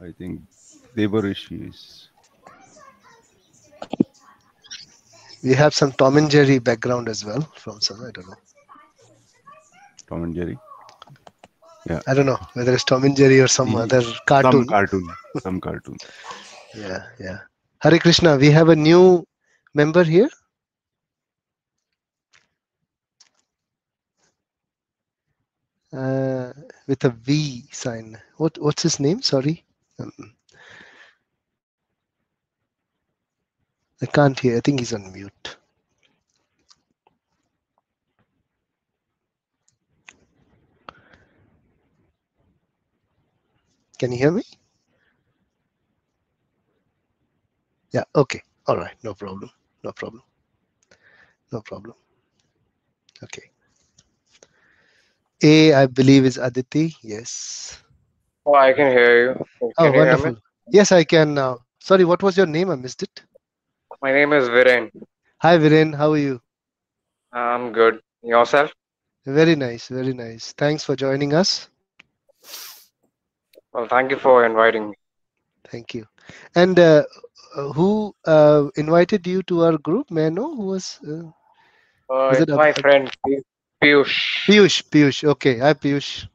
I think Devarishi is We have some Tom and Jerry background as well from some, I don't know. Tom and Jerry. Yeah, I don't know whether it's Tom and Jerry or some He- other some cartoon. cartoon, some cartoon. Yeah, yeah. Hare Krishna, we have a new member here. Uh, with a V sign. What's his name? Sorry. Um, I can't hear. I think he's on mute. Can you hear me? Yeah, okay. All right, no problem. No problem. No problem. Okay. A, I believe, is Aditi. Yes. Oh, I can hear you. Oh, Can you hear me? wonderful. Yes, I can now. Sorry, what was your name? I missed it. My name is Viren. Hi, Viren. How are you? I'm good. Yourself? Very nice. Very nice. Thanks for joining us. Well, thank you for inviting me. Thank you. And who invited you to our group? May I know who was it It's my friend Piyush. Piyush? Piyush. Okay. Hi, Piyush.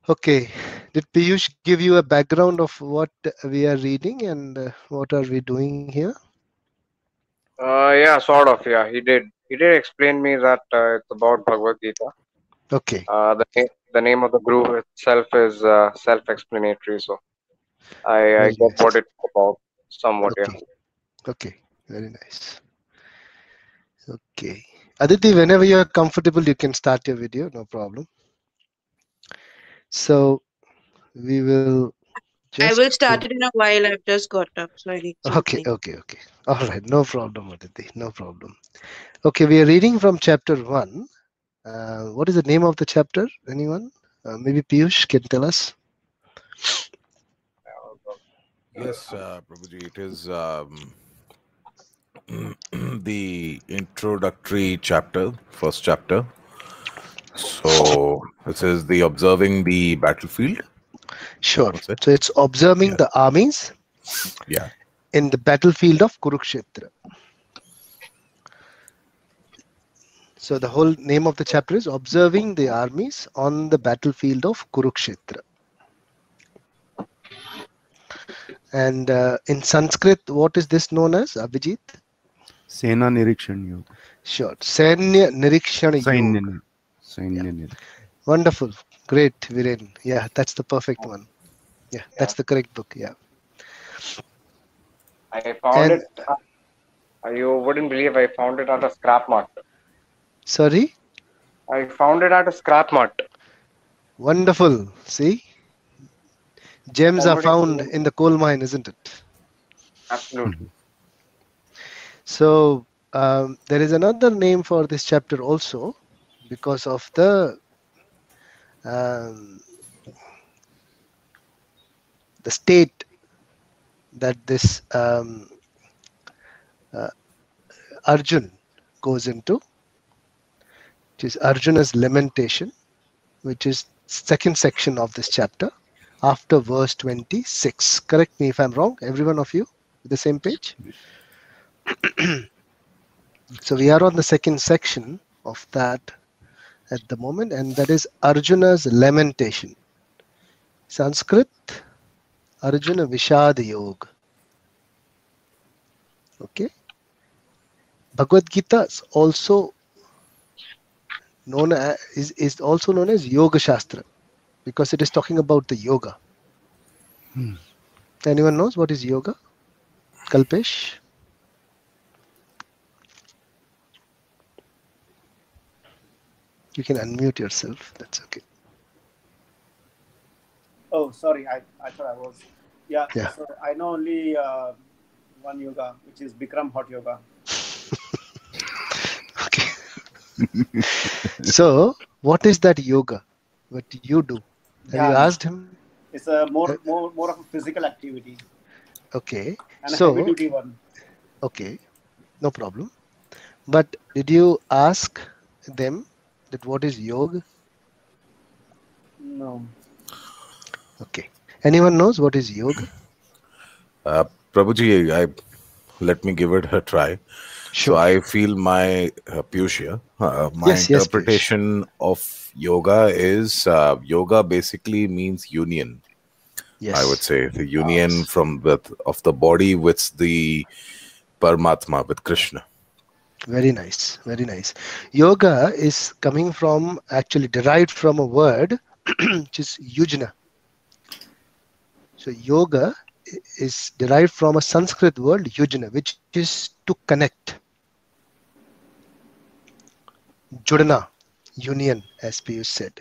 Okay. Did Piyush give you a background of what we are reading and what are we doing here? Yeah, sort of. Yeah, he did. He did explain me that it's about Bhagavad Gita. Okay. The name of the group itself is self-explanatory. So I Very get nice. what it's about somewhat. Yeah. Okay. Okay. Very nice. Okay. Aditi, whenever you are comfortable, you can start your video. No problem. So we will I just. will start it in a while. I've just got up, so I need some Okay. time. Okay. Okay. All right. No problem, Aditi. No problem. Okay. We are reading from chapter 1. What is the name of the chapter? Anyone? Maybe Piyush can tell us. Yes, Prabhuji, it is the introductory chapter, first chapter. So it says the observing the battlefield. Sure. What's it? So it's observing Yeah. the armies Yeah. in the battlefield of Kurukshetra. So the whole name of the chapter is Observing the Armies on the Battlefield of Kurukshetra. And in Sanskrit, what is this known as, Abhijit? Sena Nirikshan Yoga. Sure. Sanya Nirikshana Yoga. Sainya Nirikshan. Wonderful. Great, Viren. Yeah, that's the perfect one. Yeah, that's the correct book. Yeah. I found And it. You wouldn't believe I found it at a scrap mart. sorry? I found it at a scrap mart. Wonderful. See? Gems are Somebody. found in the coal mine, isn't it? Absolutely. So there is another name for this chapter also because of um, the state that this Arjun goes into, which is Arjuna's lamentation, which is second section of this chapter after verse 26. Correct me if I'm wrong, every one of you with the same page. So we are on the second section of that at the moment, and that is Arjuna's lamentation. Sanskrit, Arjuna Vishad Yoga. Okay. Bhagavad Gita is also known as, is also known as Yoga Shastra because it is talking about the yoga. Anyone knows what is yoga? Kalpesh? You can unmute yourself. That's okay. Oh, sorry. I thought I was. Yeah. Yeah. So I know only one yoga, which is Bikram hot yoga. Okay. So, what is that yoga? What you do? Have you Dhyan. asked him? It's a more of a physical activity Okay. and a So, heavy duty one. okay, no problem. But did you ask them that what is yoga? No. No. Okay. Anyone knows what is yoga? Prabhuji, let me give it a try. Sure. So I feel my Piyush here. My Yes, Piyush. interpretation of yoga is yoga basically means union. Yes. I would say the union of the body with the Paramatma, with Krishna. Very nice. Very nice. Yoga is coming from, actually derived from a word which is yujna. So yoga is derived from a Sanskrit word yujna, which is to connect. Judana, union, as Piyush said.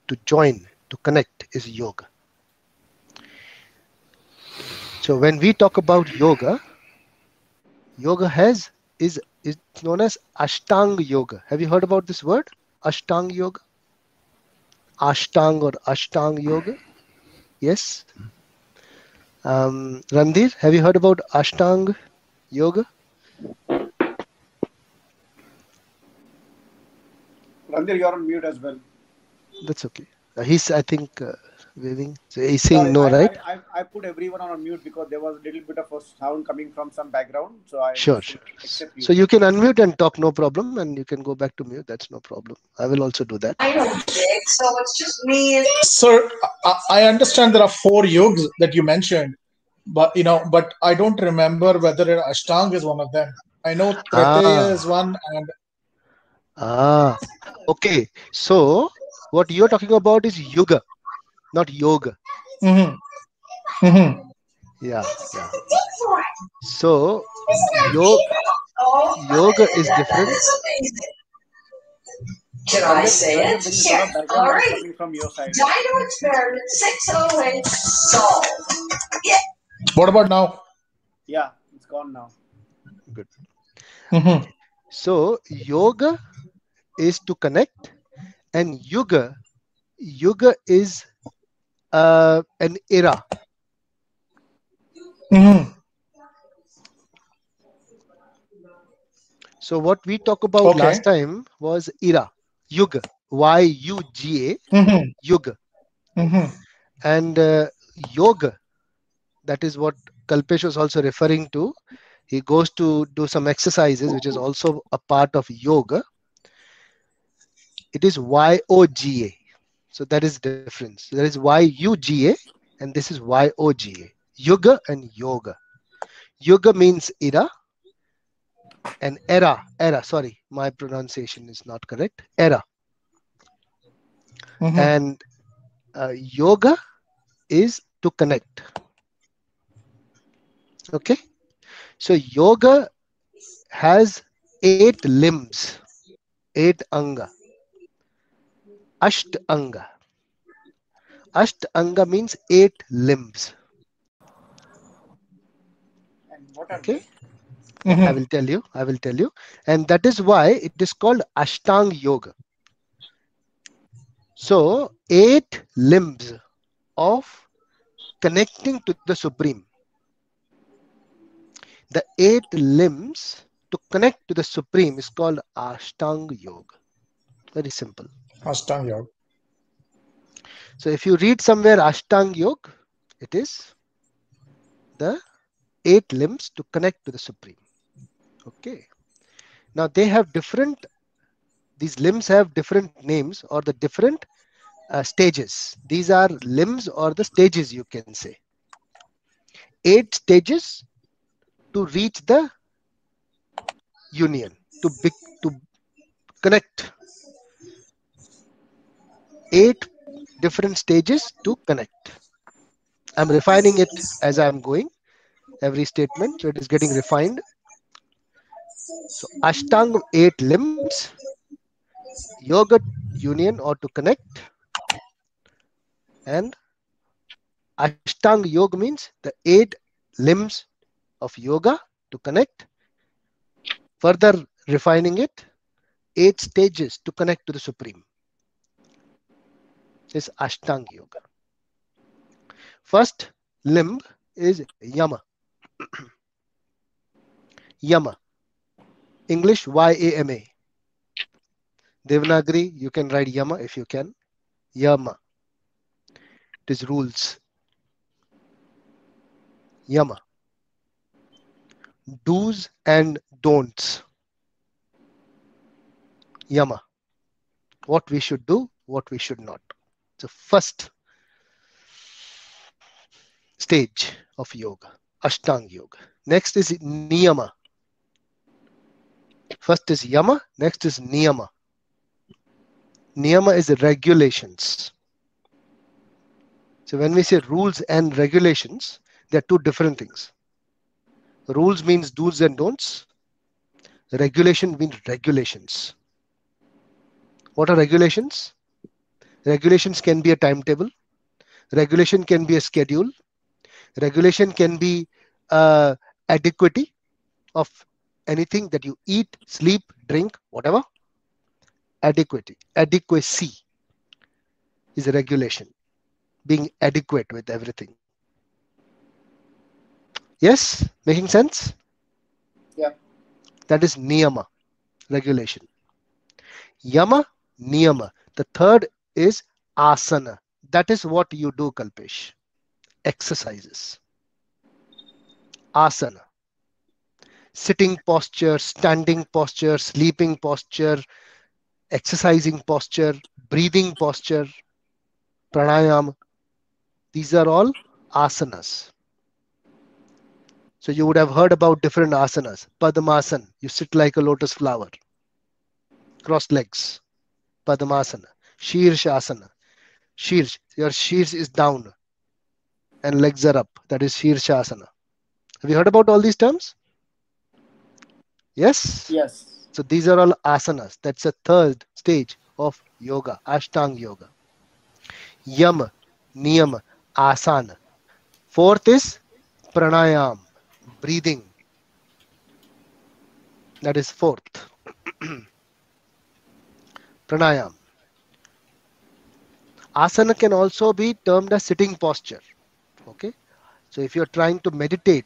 To join, to connect is yoga. So when we talk about yoga, yoga is known as Ashtanga yoga. Have you heard about this word? Ashtanga yoga? Ashtanga or Ashtanga yoga? Yes. Randir, have you heard about Ashtanga yoga? Randir, you're on mute as well. That's okay. He's, I think, waving. So he's saying no, right? I put everyone on mute because there was a little bit of a sound coming from some background. So I Sure. Except you. So you can unmute and talk, no problem, and you can go back to mute. That's no problem. I will also do that. I don't dig, so it's just me. Sir, I understand there are 4 yogas that you mentioned, but I don't remember whether Ashtanga is one of them. I know Pratyaya is one, and okay. So what you're talking about is yoga, not yoga. Yeah. So yoga is different. Can I say it? Sure. All right. Coming from your side. Dino experiment 608 solved. Yeah. What about now? Yeah, it's gone now. Good. So yoga is to connect, and yuga is an era. So what we talked about last time was era, yuga, Y-U-G-A, yuga. And yoga, that is what Kalpesh was also referring to. He goes to do some exercises, which is also a part of yoga. It is Y-O-G-A. So that is the difference. There is Y-U-G-A and this is Y-O-G-A. Yuga and yoga. Yuga means era, and era, sorry, my pronunciation is not correct. Era. And yoga is to connect. Okay. So yoga has 8 limbs, 8 anga. Ashtanga. Ashtanga means 8 limbs. And what are okay? I will tell you. And that is why it is called Ashtanga Yoga. So 8 limbs of connecting to the Supreme. The 8 limbs to connect to the Supreme is called Ashtanga Yoga. Very simple. Ashtanga Yoga. So if you read somewhere Ashtanga Yoga, it is the 8 limbs to connect to the Supreme. Okay. Now they have different, these limbs have different names or the different stages. These are limbs or the stages, you can say. 8 stages to reach the union, to connect. 8 different stages to connect. I'm refining it as I'm going. Every statement, so it is getting refined. So Ashtanga 8 limbs, yoga union or to connect, and Ashtanga Yoga means the 8 limbs of yoga to connect. Further refining it, 8 stages to connect to the Supreme. This is Ashtanga Yoga. First limb is Yama. Yama. English Y-A-M-A. Devanagari, you can write Yama if you can. Yama. It is rules. Yama. Do's and don'ts. Yama. What we should do, what we should not. The first stage of yoga, Ashtanga yoga. Next is niyama. First is yama, next is niyama. Niyama is regulations. So when we say rules and regulations, they are two different things. Rules means do's and don'ts. Regulation means regulations. What are regulations? Regulations can be a timetable. Regulation can be a schedule. Regulation can be adequacy of anything that you eat, sleep, drink, whatever. Adequacy is a regulation. Being adequate with everything. Yes? Making sense? Yeah. That is niyama, regulation. Yama, niyama. The third is asana. That is what you do, Kalpesh. Exercises. Asana. Sitting posture, standing posture, sleeping posture, exercising posture, breathing posture, pranayama. These are all asanas. So you would have heard about different asanas. Padmasana, you sit like a lotus flower. Crossed legs. Padmasana. Shirshasana. Shirsh, your shirsh is down and legs are up. That is Shirshasana. Have you heard about all these terms? Yes? Yes. So these are all asanas. That's a third stage of yoga, Ashtanga yoga. Yama, niyama, asana. Fourth is pranayam, breathing. That is fourth. Pranayam. Asana can also be termed as sitting posture. Okay. So if you're trying to meditate,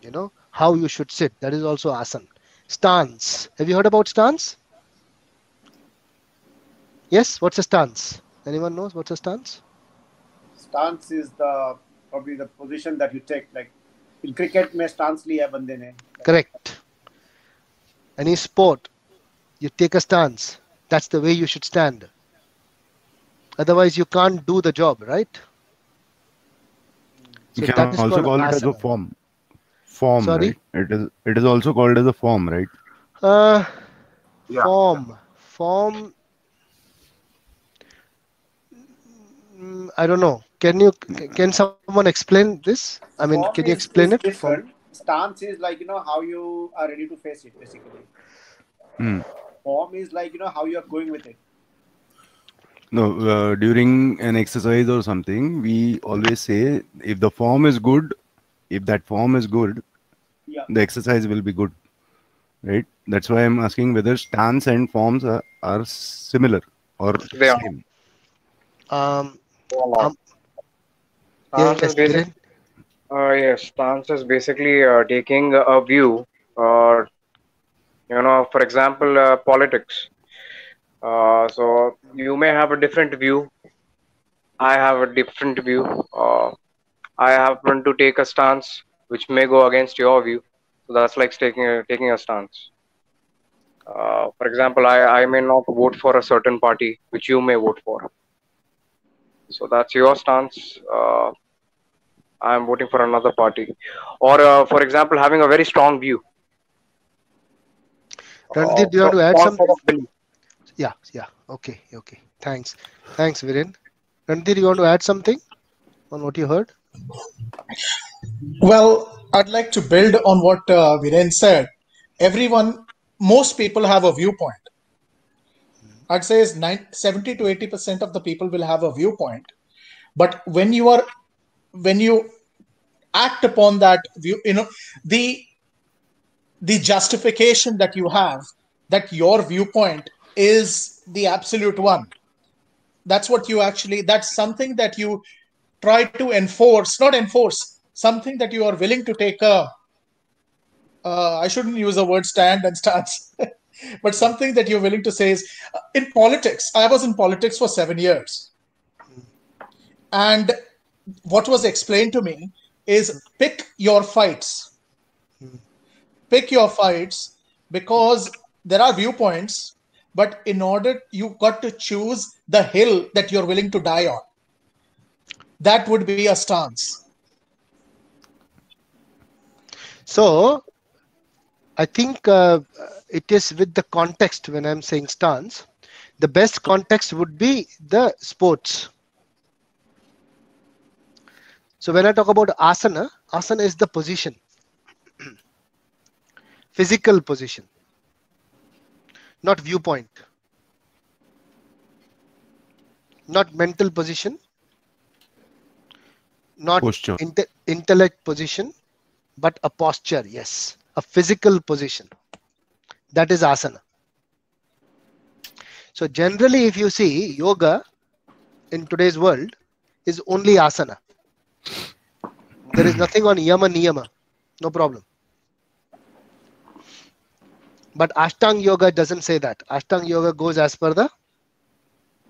you know, how you should sit, that is also asana. Stance. Have you heard about stance? Yes. What's a stance? Anyone knows what's a stance? Stance is probably the position that you take. Like in cricket, mein stance liya bande ne. Correct. Any sport, you take a stance. That's the way you should stand. Otherwise, you can't do the job, right? You So can that is also called call it as a asana. form. Form, Sorry? right? It is also called as a form, right? Yeah. Form. I don't know. Can someone explain this? I mean, Form can you is explain it? different. Stance is like, how you are ready to face it, basically. Form is like, how you are going with it. No, during an exercise or something, we always say if the form is good, if that form is good, Yeah. the exercise will be good, right? That's why I'm asking whether stance and forms are similar or They are. same. Stance Yes, is basically, Dhiren. yes, stance is basically taking a view, for example, politics. So you may have a different view. I have a different view. I happen to take a stance which may go against your view. So that's like taking a stance. For example, I may not vote for a certain party which you may vote for. So that's your stance. I'm voting for another party. Or, for example, having a very strong view. Ranveer, do you want to add Strong something? set of belief. Yeah. Okay. Thanks, Viren. Ranveer, you want to add something on what you heard? Well, I'd like to build on what Viren said. Most people have a viewpoint. I'd say 70 to 80% of the people will have a viewpoint. But when you act upon that view, the justification that you have, that your viewpoint is the absolute one. That's something that you try to not enforce, something that you are willing to take I shouldn't use the word stand and stance, but something that you're willing to say is, in politics, I was in politics for 7 years. And what was explained to me is pick your fights. Pick your fights, because there are viewpoints, but in order, you got to choose the hill that you're willing to die on. That would be a stance. So I think it is with the context. When I'm saying stance, the best context would be the sports. So when I talk about asana, asana is the position, physical position, not viewpoint, not mental position, not intellect position, but a posture. Yes, a physical position. That is asana. So generally, if you see, yoga in today's world is only asana. There is nothing on yama niyama, no problem. But Ashtanga yoga doesn't say that. Ashtanga yoga goes as per the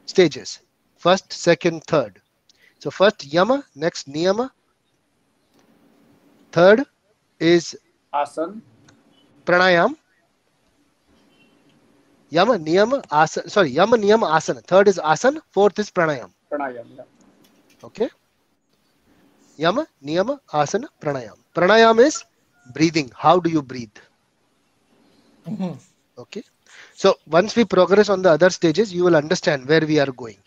stages: first, second, third. So first yama, next niyama, third is asana, pranayam, yama niyama asana. Sorry, yama niyama asana. Third is asana. Fourth is pranayam. Pranayam. Yeah. Okay. Yama, niyama, asana, pranayam. Pranayam is breathing. How do you breathe? Okay. So once we progress on the other stages, you will understand where we are going.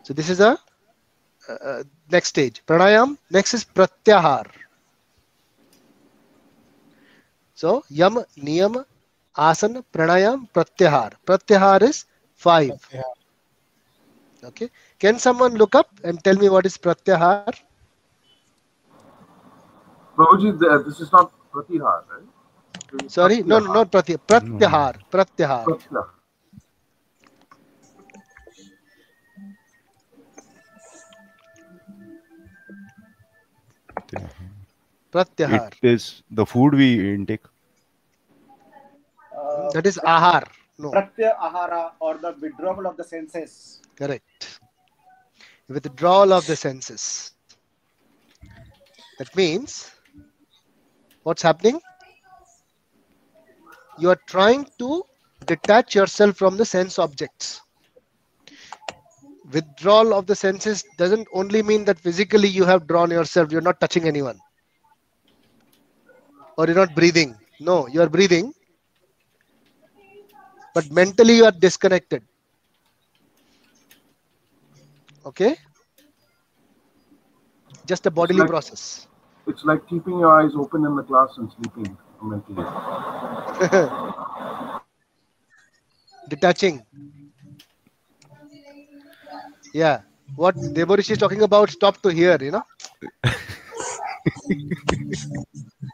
So this is a next stage. Pranayam. Next is pratyahar. So yama, niyama, asana, pranayam, pratyahar. Pratyahar is 5. Okay. Can someone look up and tell me what is pratyahar? Prabhuji, this is not pratyahar, right? Sorry, no, not pratyahar. Pratyahar. Pratyahar. Pratyahar. It is the food we intake. That is ahar. No. Pratyahara, or the withdrawal of the senses. Correct. Withdrawal of the senses. That means what's happening? You are trying to detach yourself from the sense objects. Withdrawal of the senses doesn't only mean that physically you have drawn yourself, you're not touching anyone, or you're not breathing. No, you are breathing, but mentally you are disconnected. Okay? Just a bodily process. It's like keeping your eyes open in the class and sleeping mentally. Detaching. Yeah. What Deborishi is talking about, stop to hear, you know.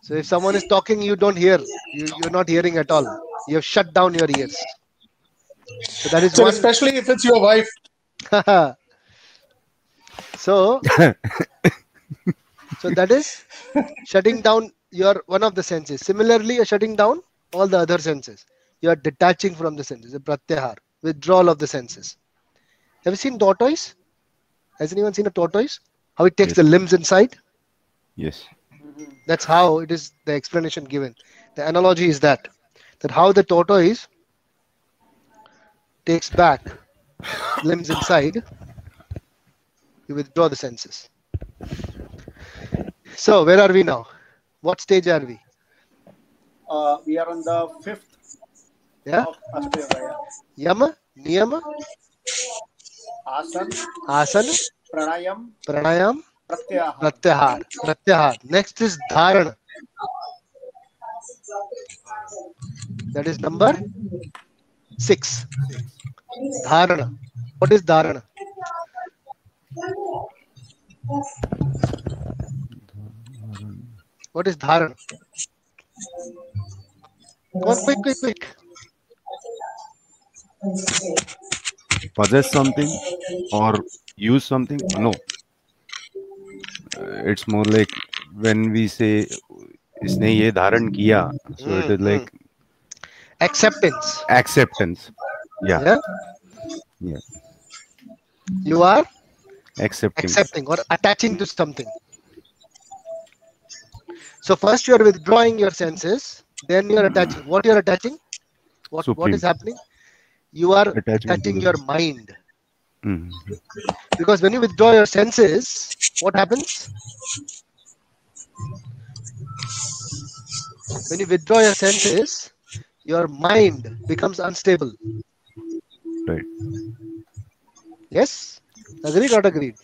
So if someone is talking, you don't hear. You're not hearing at all. You have shut down your ears. So that is so one. Especially if it's your wife. So that is shutting down your one of the senses. Similarly, you're shutting down all the other senses. You are detaching from the senses. A pratyahar, withdrawal of the senses. Have you seen tortoise? Has anyone seen a tortoise? How it takes the limbs inside? Yes. That's how it is. The explanation given. The analogy is that how the tortoise takes back limbs inside. You withdraw the senses. So where are we now? What stage are we? We are on the 5th. Yeah. Yama, niyama, asana, pranayam, pratyahar. Next is dharana. That is number 6. Dharana. What is dharana? What is dharana? Come on, quick. Possess something or use something? No. It's more like when we say इसने ये धारण किया, so it is like acceptance. Yeah. You are accepting or attaching to something. So first you are withdrawing your senses, then you are attaching. What you are attaching? What is happening? You are attaching your mind. Because when you withdraw your senses, what happens? When you withdraw your senses, your mind becomes unstable. Right. Yes? Agreed or not agreed?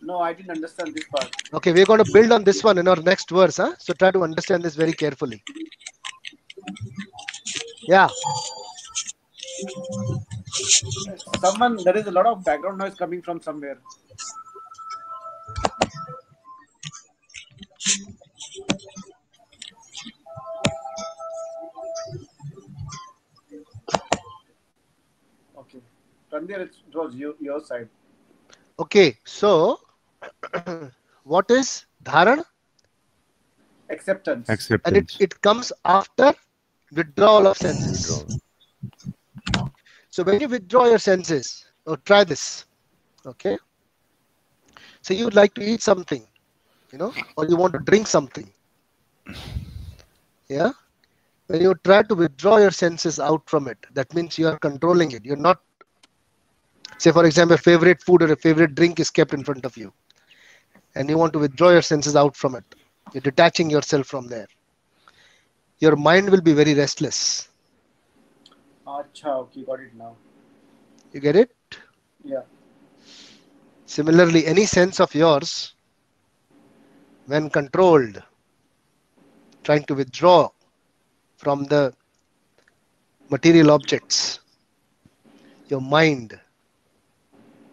No, I didn't understand this part. Okay, we're going to build on this one in our next verse. Huh? So try to understand this very carefully. Yeah. There is a lot of background noise coming from somewhere. Okay. Randir, it was your side. Okay, so what is dharan? Acceptance. And it comes after withdrawal of senses. So when you withdraw your senses, try this. Okay. So you would like to eat something, or you want to drink something. Yeah. When you try to withdraw your senses out from it, that means you are controlling it. You're not, say for example, favorite food or a favorite drink is kept in front of you, and you want to withdraw your senses out from it. You're detaching yourself from there. Your mind will be very restless. Acha, okay, got it now. You get it? Yeah. Similarly, any sense of yours, when controlled, trying to withdraw from the material objects, your mind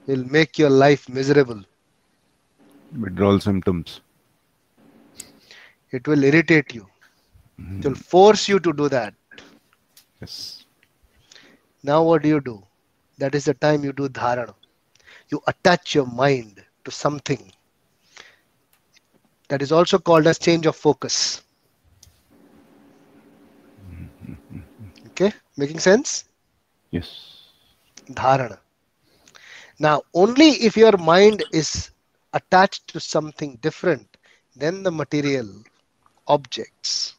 will make your life miserable. Withdrawal symptoms. It will irritate you. It will force you to do that. Yes. Now what do? That is the time you do dharana. You attach your mind to something. That is also called as change of focus. Okay, making sense? Yes. Dharana. Now, only if your mind is attached to something different than the material objects,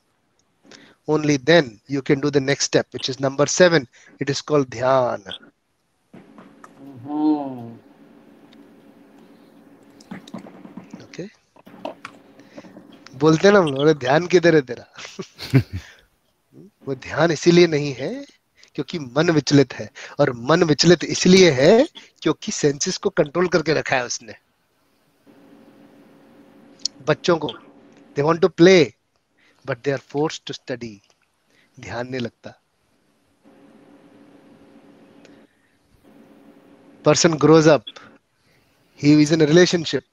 only then you can do the next step, which is number 7. It is called dhyana. Okay. बोलते ना हम लोग ध्यान किधर है तेरा वो ध्यान इसीलिए नहीं है क्योंकि मन विचलित है और मन विचलित इसलिए है क्योंकि सेंसेस को कंट्रोल करके रखा है उसने बच्चों को they want to play but they are forced to study ध्यान नहीं लगता person grows up he is in a relationship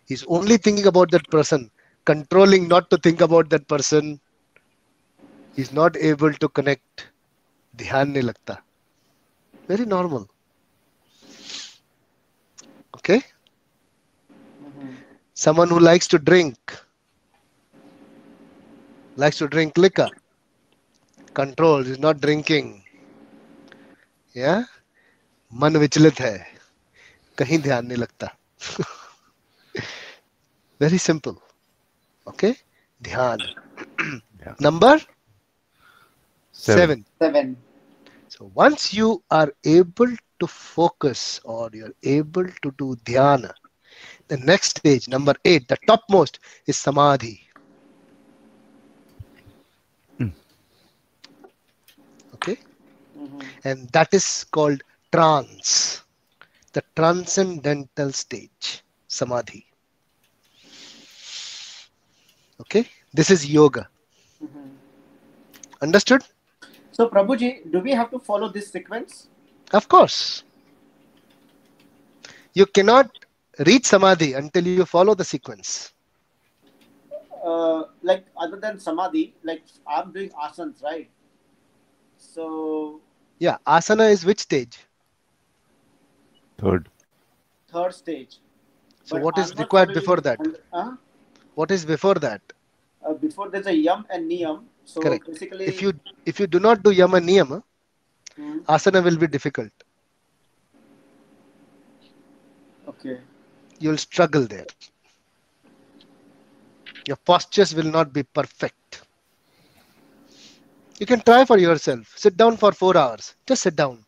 he's only thinking about that person controlling not to think about that person he's not able to connect ध्यान नहीं लगता very normal okay someone who likes to drink liquor controls is not drinking yeah मन विचलित है कहीं ध्यान नहीं लगता very simple okay ध्यान number 7 so once you are able to focus or you're able to do dhyana the next stage number 8 the topmost is samadhi okay and that is called trance the transcendental stage samadhi okay this is yoga understood so Prabhuji do we have to follow this sequence of course you cannot reach samadhi until you follow the sequence like other than samadhi like I'm doing asanas right so yeah asana is which stage third stage so what is required before that what is before that before there's a yam and niyam so correct basically if you do not do yam and niyam asana will be difficult Okay. You'll struggle there. Your postures will not be perfect. You can try for yourself. Sit down for 4 hours. Just sit down.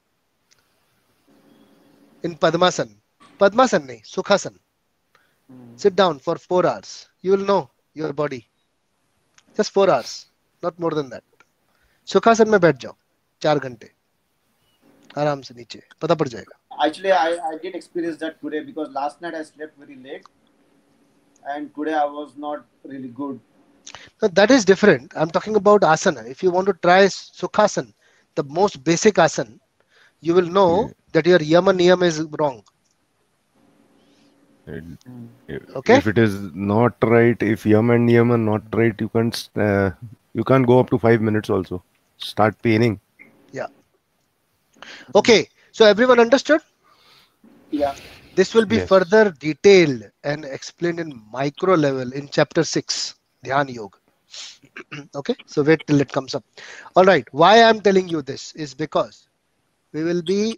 In Padmasan. Padmasan nahi, Sukhasan. Sit down for 4 hours. You will know your body. Just 4 hours. Not more than that. Sukhasan में बैठ जाओ 4 घंटे आराम से नीचे पता पड़ जाएगा. Actually, I did experience that today because last night I slept very late and today I was not really good. No, that is different. I'm talking about asana. If you want to try Sukhasan, the most basic asana, you will know that your yama niyam is wrong. Okay. If it is not right, if yam and niyam are not right, you can't go up to 5 minutes also. Start paining. Yeah. Okay. So everyone understood? Yeah. This will be further detailed and explained in micro level in chapter 6, Dhyan Yoga. Okay. So wait till it comes up. All right. Why I'm telling you this is because we will be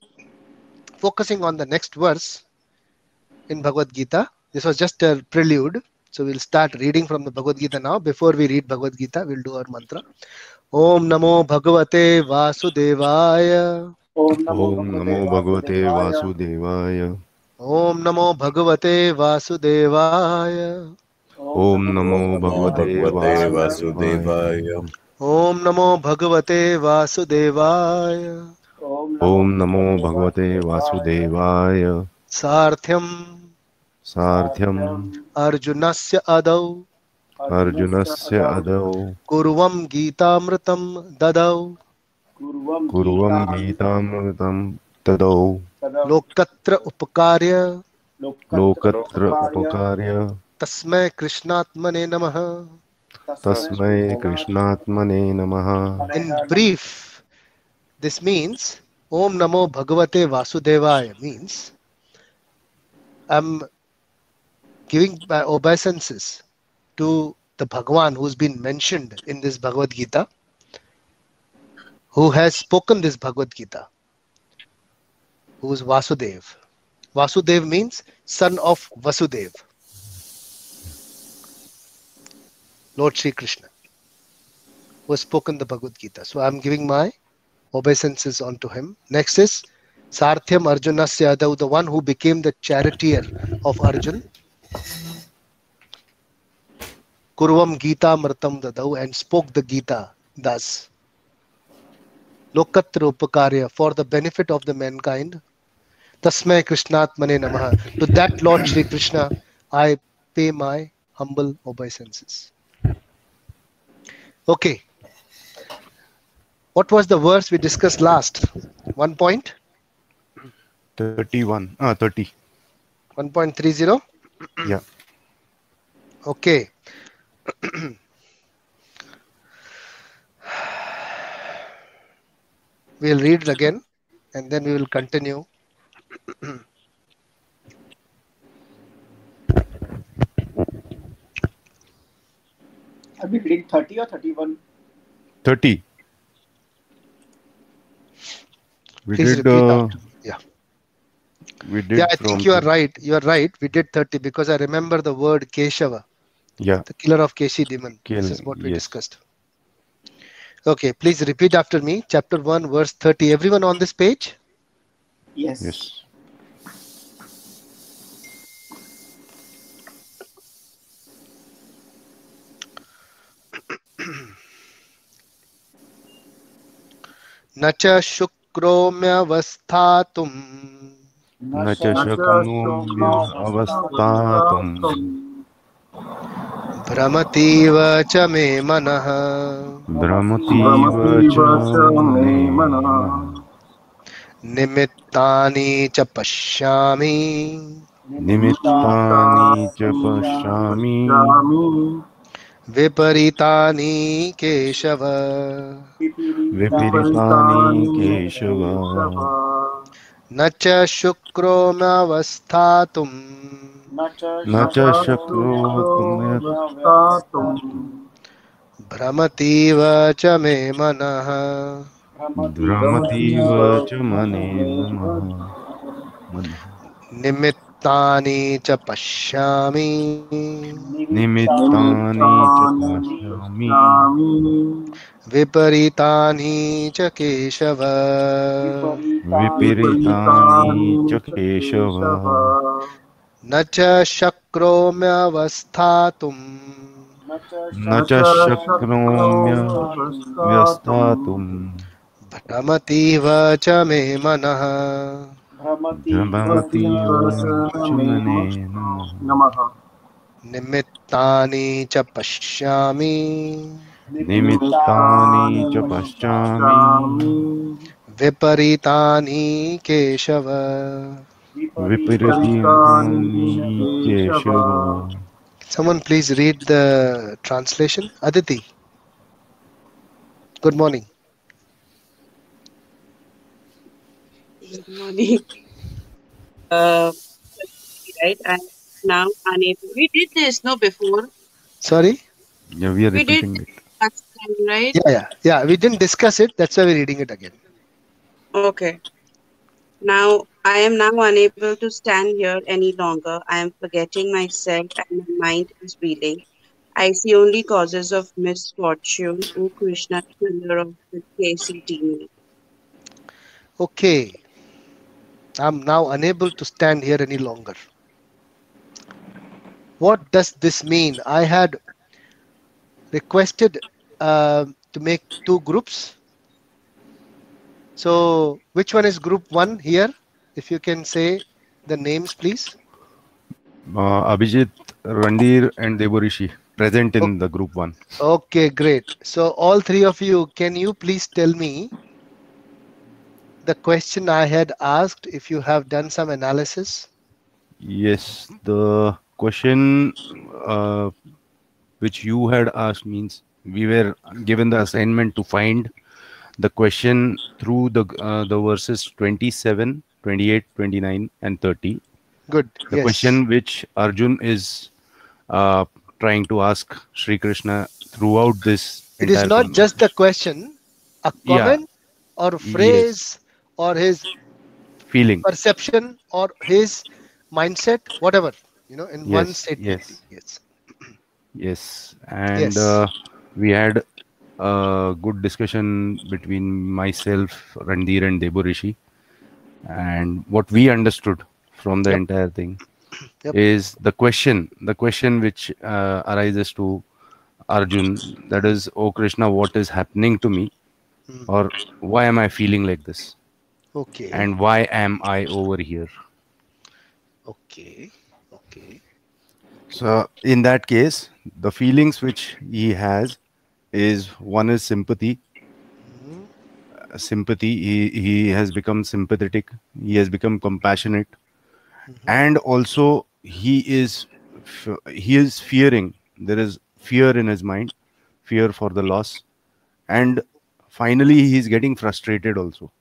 focusing on the next verse in Bhagavad Gita. This was just a prelude. So we'll start reading from the Bhagavad Gita now. Before we read Bhagavad Gita, we'll do our mantra. Om Namo Bhagavate Vasudevaya. Om Namo Bhagavate Vasudevaya. Om Namo Bhagavate Vasudevaya. Om Namo Bhagavate Vasudevaya. Om Namo Bhagavate Vasudevaya. Om Namo Bhagavate Vasudevaya. Sarthyam Arjunasya Adau Kurvam Gitamritam Dadau Lokatra Upakarya Tasmai Krishnatmane Namaha. In brief, this means Om Namo Bhagavate Vasudevaya means I'm giving my obeisances to the Bhagavan who's been mentioned in this Bhagavad Gita, who has spoken this Bhagavad Gita, who is Vasudev. Vasudev means son of Vasudev, Lord Sri Krishna, who has spoken the Bhagavad Gita. So I'm giving my obeisances unto him. Next is Sarthyam Arjunasya Adau, the one who became the charioteer of Arjun. Kurvam Gita Mratam Dadau, and spoke the Gita thus. Lokatra Upakarya, for the benefit of the mankind. Tasmai Krishnatmane Namaha. To that Lord Sri Krishna, I pay my humble obeisances. Okay. What was the verse we discussed last? 1 point? 30. 1.30? Yeah. Okay. We'll read it again and then we will continue. Are we reading 30 or 31? 30. Please repeat after. Yeah. We did. Yeah, I think you are right. You are right. We did 30 because I remember the word Keshava. Yeah. The killer of Keshi demon. This is what we discussed. Okay, please repeat after me. Chapter 1, verse 30. Everyone on this page? Yes. Yes. Nacha Shukromyavasthatum Nacha Shukromyavasthatum Brahmativa cha me manaha Nimittani cha pashyami Viparitani Keshava Nacha Shukromyavasthatum Brahmativa cha me manaha Nimittani Nimittani cha pashyami. Nimittani cha pashyami. Viparitani cha Keshava. Viparitani cha Keshava. Nacha shakromyavasthatum. Nacha shakromya vyasthatum. Bhatamativa cha me manaha. Brahmati Vachumane Namaha. Nimittani cha pashyami. Nimittani cha pashyami. Viparitani Keshava. Viparitani Keshava. Someone please read the translation. Aditi. Good morning. Good morning. Right, I'm now unable. We did this no before. Sorry? Yeah, we are We did repeating this it. last time, right? Yeah. We didn't discuss it. That's why we're reading it again. Okay. Now I am now unable to stand here any longer. I am forgetting myself and my mind is reeling. I see only causes of misfortune. O Krishna, killer of the KCT. Okay. I'm now unable to stand here any longer. What does this mean? I had requested to make 2 groups. So which one is group 1 here? If you can say the names, please. Abhijit, Randir, and Devorishi present in the group 1. Okay, great. So all 3 of you, can you please tell me the question I had asked if you have done some analysis? Yes, the question which you had asked means we were given the assignment to find the question through the verses 27, 28, 29, and 30. Good. The Yes. question which Arjun is trying to ask Sri Krishna throughout this. It is not just a question, a comment or a phrase or his feeling, perception or his mindset, whatever, in one statement. Yes. And we had a good discussion between myself, Randir, and Devorishi. And what we understood from the entire thing is the question which arises to Arjun, that is, oh Krishna, what is happening to me? Or why am I feeling like this? Okay. And why am I over here? Okay. So in that case, the feelings which he has is, one is sympathy. He has become sympathetic. He has become compassionate. And also he is fearing. There is fear in his mind, fear for the loss. And finally, he's getting frustrated also.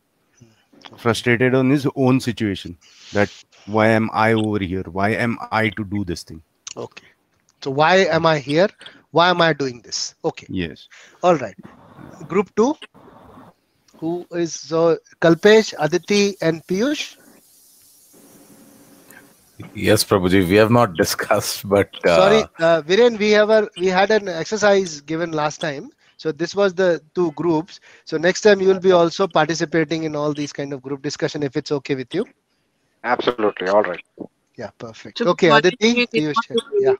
Frustrated on his own situation, that why am I over here? Why am I to do this thing? Okay. So why am I here? Why am I doing this? Okay. Yes. All right. Group 2. Who is Kalpesh, Aditi, and Piyush? Yes, Prabhuji, we have not discussed, but sorry, Viren, we had an exercise given last time. So this was the 2 groups. So next time you will be also participating in all these kind of group discussion, if it's okay with you. Absolutely, all right. Yeah, perfect. Okay, Aditi, Piyush. Yeah.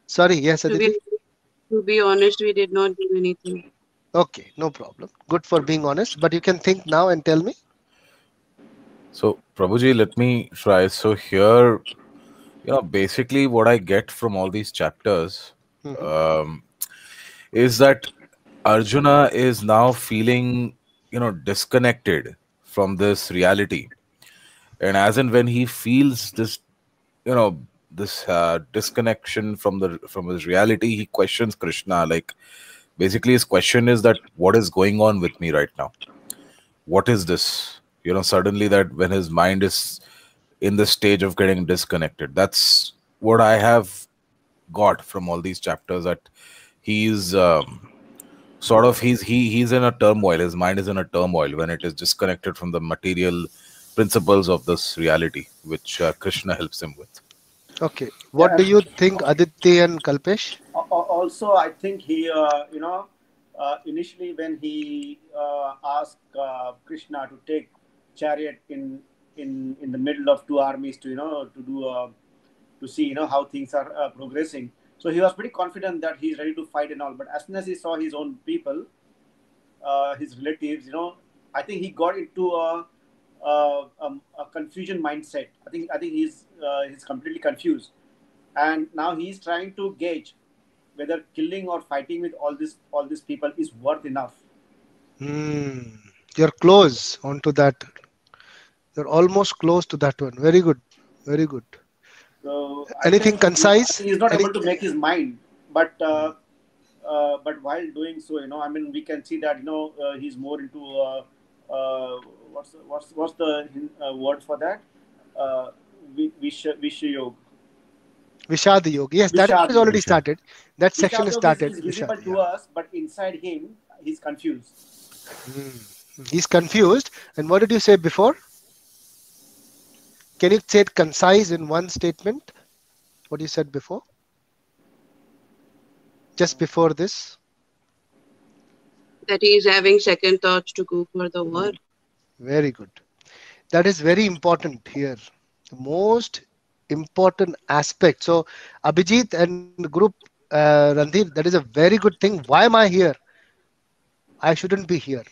Sorry, yes, Aditi. To be honest, we did not do anything. Okay, no problem. Good for being honest, but you can think now and tell me. So, Prabhuji, let me try. So here, basically what I get from all these chapters is that Arjuna is now feeling, disconnected from this reality. And as and when he feels this, this disconnection from his reality, he questions Krishna. Like, basically his question is that, what is going on with me right now? What is this? Suddenly that when his mind is in the stage of getting disconnected. That's what I have got from all these chapters, that he's he's in a turmoil. His mind is in a turmoil when it is disconnected from the material principles of this reality, which Krishna helps him with. Okay. What do you think, Aditi and Kalpesh? Also, I think he, initially when he asked Krishna to take chariot in the middle of two armies to to see how things are progressing. So he was pretty confident that he's ready to fight and all. But as soon as he saw his own people, his relatives, I think he got into a confusion mindset. I think he's completely confused, and now he's trying to gauge whether killing or fighting with all these people is worth enough. You're close onto that. You're almost close to that one. Very good. Very good. So anything concise? He's not able to make his mind, but while doing so, I mean, we can see that he's more into what's the word for that? Vishya Yoga. Vishad Yoga. Yes, that has already started. That section is started. Is visible to us, but inside him, he's confused. He's confused. And what did you say before? Can you say it concise in one statement? What you said before? Just before this? That he is having second thoughts to go for the war. Very good. That is very important here. The most important aspect. So Abhijit and the group, Randhir, that is a very good thing. Why am I here? I shouldn't be here.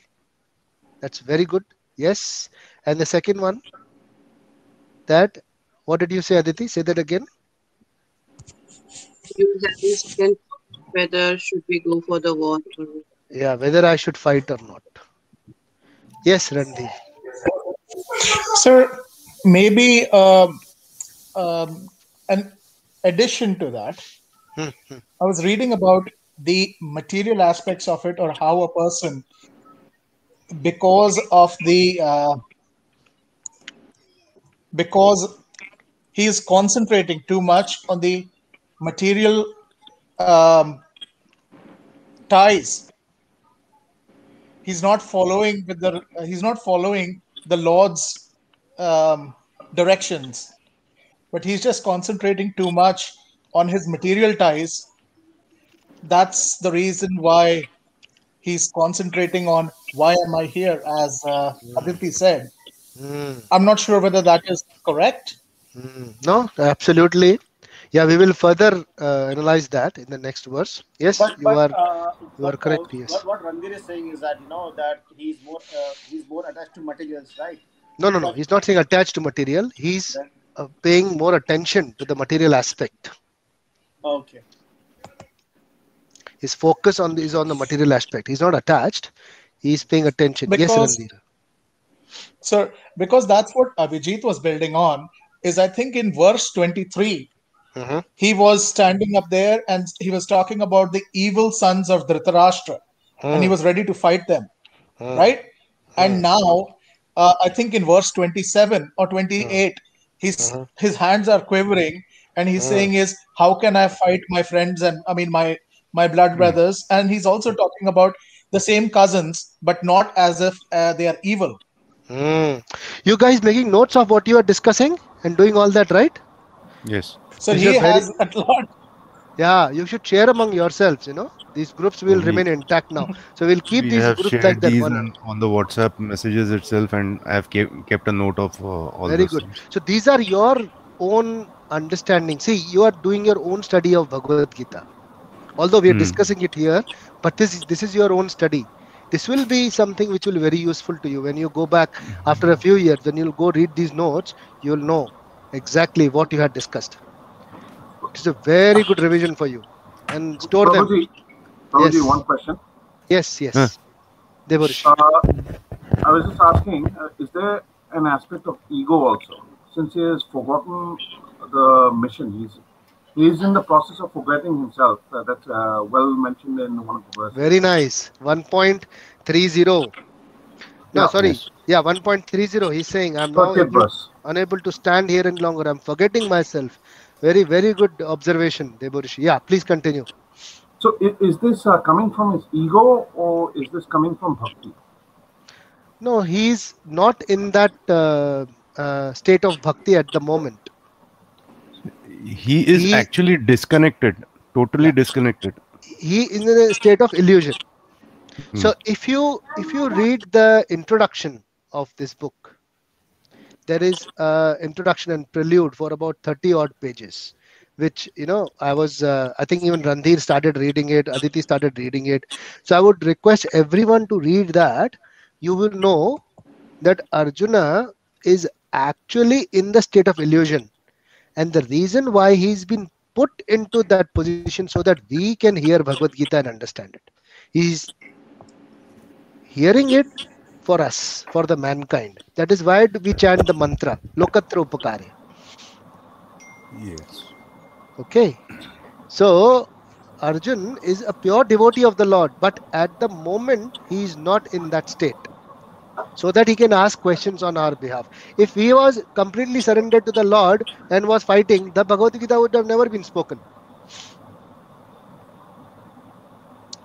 That's very good. Yes. And the second one, that, what did you say, Aditi? Say that again. You having second thoughts whether should we go for the war or not. Yeah, whether I should fight or not. Yes, Randhir. Sir, maybe an addition to that, I was reading about the material aspects of it, or how a person, because he is concentrating too much on the material ties, he's not following the Lord's directions, but he's just concentrating too much on his material ties. That's the reason why he's concentrating on why am I here, as Aditi said. I'm not sure whether that is correct. No, absolutely. Yeah, we will further analyze that in the next verse. Yes, you are correct. Yes. What Randhir is saying is that that he's more attached to materials, right? No. He's not saying attached to material. He's paying more attention to the material aspect. Okay. His focus is on the material aspect. He's not attached. He's paying attention. Yes, Randhir. Sir, because that's what Abhijit was building on, is I think in verse 23, he was standing up there and he was talking about the evil sons of Dhritarashtra, and he was ready to fight them, right? And now, I think in verse 27 or 28, his hands are quivering, and he's saying is, how can I fight my friends and my blood brothers? And he's also talking about the same cousins, but not as if they are evil. You guys making notes of what you are discussing and doing all that, right? Yes. So he has a lot. Yeah, you should share among yourselves. These groups will remain intact now. So we'll keep these groups like that. On the WhatsApp messages itself, and I have kept a note of all. Very good. Things. So these are your own understanding. See, you are doing your own study of Bhagavad Gita. Although we are discussing it here, but this is your own study. This will be something which will be very useful to you when you go back after a few years. When you'll go read these notes, you'll know exactly what you had discussed. It's a very good revision for you, and store Prabhuji, them. Prabhuji, Yes. one question. Yes. Devarishi. I was just asking, is there an aspect of ego also? Since he has forgotten the mission, he's in the process of forgetting himself. That's well mentioned in one of the verses. Very nice. 1.30. No, sorry. Yes. Yeah, 1.30. He's saying, I'm now unable to stand here any longer. I'm forgetting myself. Very, very good observation, Devarishi. Yeah, please continue. So is this coming from his ego, or is this coming from bhakti? No, he's not in that state of bhakti at the moment. He is actually disconnected, totally disconnected. He is in a state of illusion. So if you read the introduction of this book, there is introduction and prelude for about 30 odd pages, which I think even Randhir started reading it, Aditi started reading it. So I would request everyone to read that. You will know that Arjuna is actually in the state of illusion, and the reason why he's been put into that position so that we can hear Bhagavad Gita and understand it. He's hearing it for us, for the mankind. That is why we chant the mantra Lokatra Upakare. Yes. Okay. So Arjun is a pure devotee of the Lord, but at the moment he is not in that state, so that he can ask questions on our behalf. If he was completely surrendered to the Lord and was fighting, the Bhagavad Gita would have never been spoken.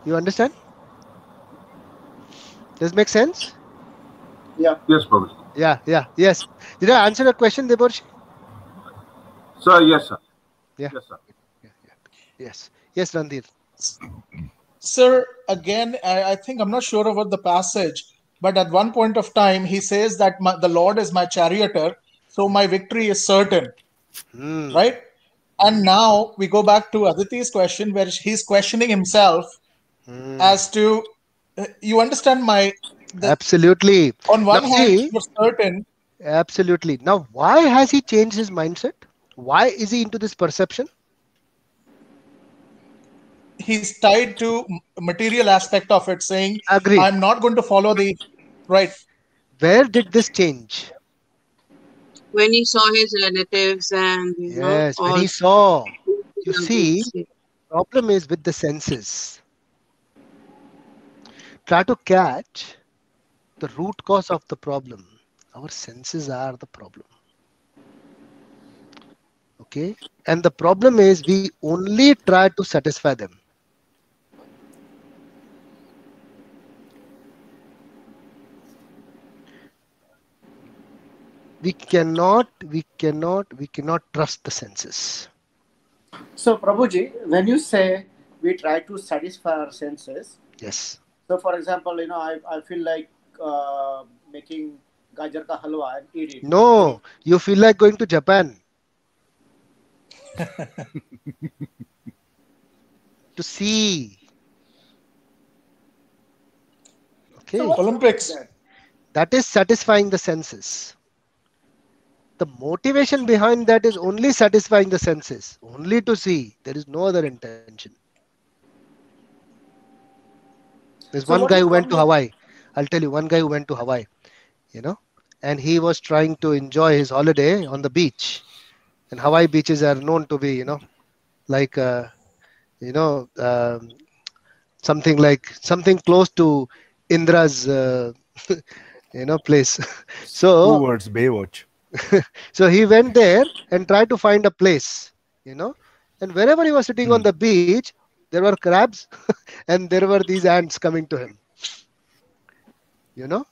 You understand? Does it make sense? Yeah. Yes, Prabhuji. Yeah. Yes. Did I answer your question, Deborshi? Sir, yes, sir. Yeah. Yes, sir. Yes, Randhir. Sir, again, I think I'm not sure about the passage, but at one point of time, he says that the Lord is my charioteer, so my victory is certain. Right? And now we go back to Aditi's question, where he's questioning himself as to, you understand absolutely. On one hand, you're certain. Absolutely. Now, why has he changed his mindset? Why is he into this perception? He's tied to material aspect of it, saying, Agreed. I'm not going to follow the right. Where did this change? When he saw his relatives and yes, when he saw. You see, the problem is with the senses. Try to catch the root cause of the problem. Our senses are the problem. Okay, and the problem is we only try to satisfy them. We cannot trust the senses. So, Prabhuji, when you say we try to satisfy our senses, yes. So, for example, I feel like making gajar ka halwa and eat it. No, you feel like going to Japan to see. Okay. So Olympics. That is satisfying the senses. The motivation behind that is only satisfying the senses, only to see. There is no other intention. There's one guy who went to Hawaii. I'll tell you, one guy who went to Hawaii, and he was trying to enjoy his holiday on the beach. And Hawaii beaches are known to be, like, something close to Indra's, place. So 2 words, Baywatch. So he went there and tried to find a place, and wherever he was sitting on the beach, there were crabs and there were these ants coming to him, and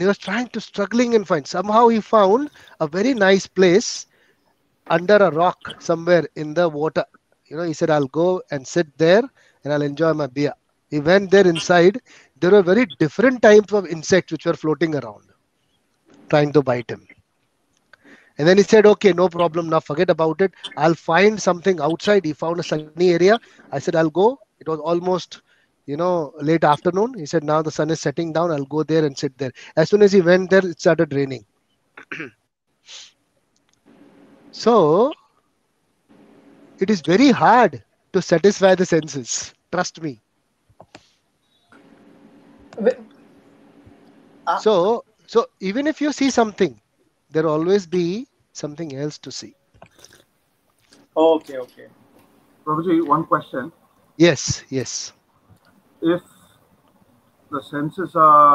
he was struggling and find. Somehow he found a very nice place under a rock somewhere in the water. He said, I'll go and sit there and I'll enjoy my beer. He went there inside. There were very different types of insects which were floating around, trying to bite him. And then he said, okay, no problem. Now forget about it. I'll find something outside. He found a sunny area. I said, I'll go. It was almost, late afternoon. He said, now the sun is setting down. I'll go there and sit there. As soon as he went there, it started raining. So it is very hard to satisfy the senses. Trust me. So even if you see something, there will always be something else to see. Okay. Prabhuji, one question. Yes. If the senses are